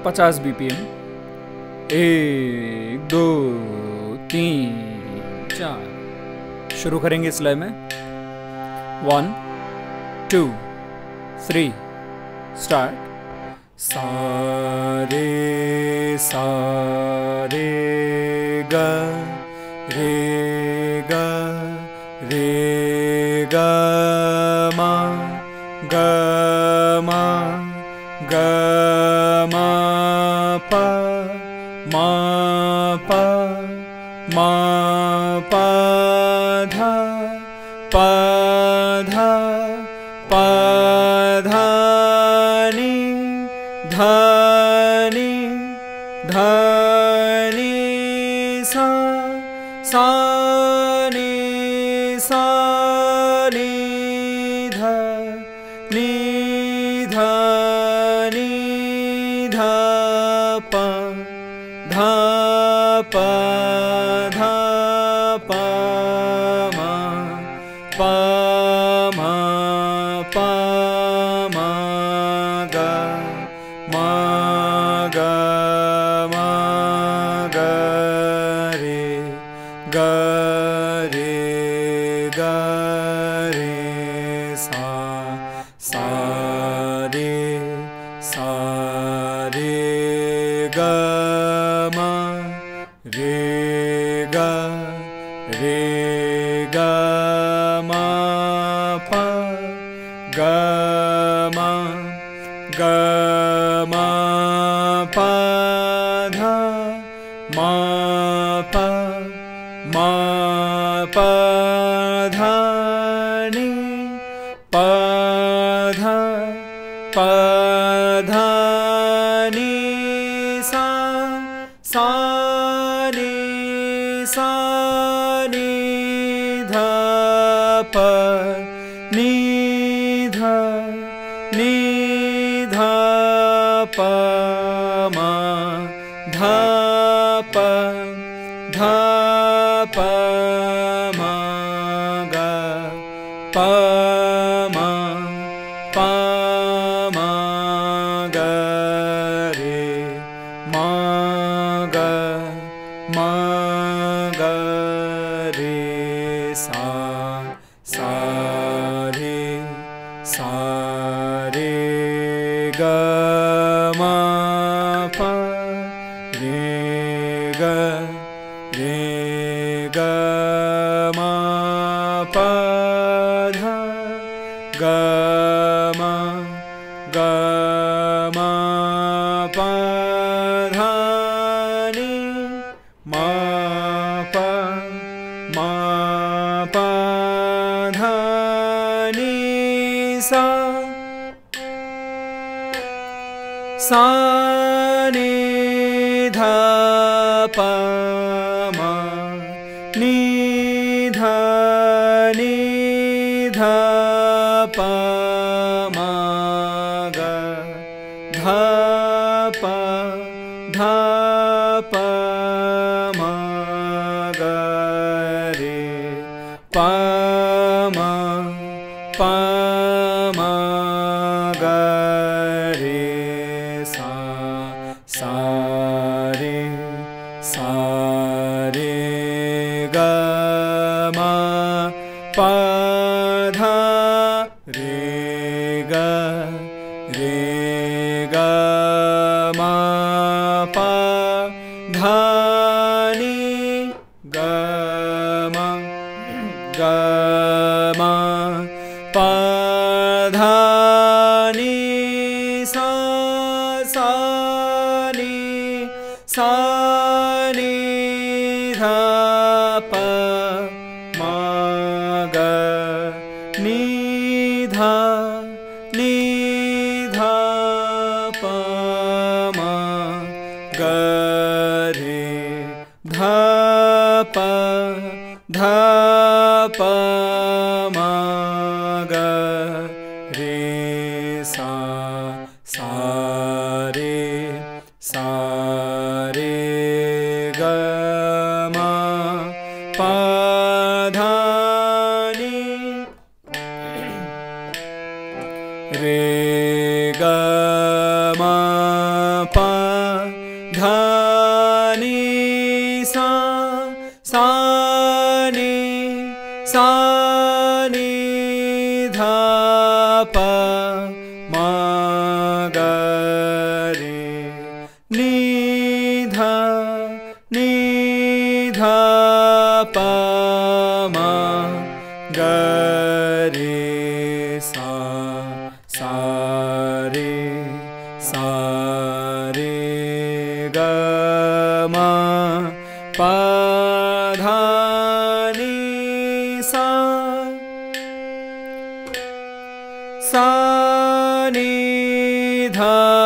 50 BPM। 1 2 3 4। शुरू करेंगे इस लय में। 1 2 3 स्टार्ट। सा रे सा रे ग रे ग रे ग मा ग मा ग मा प मा प मा प ध प ध प ध नि ध नि ध नि सा सा नि सा नि ध नि ध नि ध प ध प ध प म प म प म ग म ग म ग रे ग रे ग रे सा सा रे ग म रे ग म प ग म ग म प ध म प म प ध नि प ध प ध नि सा सा नि सा नि ध प नि ध नि ध प म ध प ध प म ग प म प म ग रे म ग म ग रे सा सा रे ग म प रे ग म प ध ग म प ध नि म प ध नि सा सा नि ध प म नि ध प म ग ध प म ग रे प म ग रे सा सा रे ग म प ध रे ग म प ध नि ग म प ध नि सा सा नि ध प म ग नि ध प म ग रे ध प म ग रे सा सा रे ग म प ध नि रे ग म प सा सा रे ग म प धा नि सा सा नि धा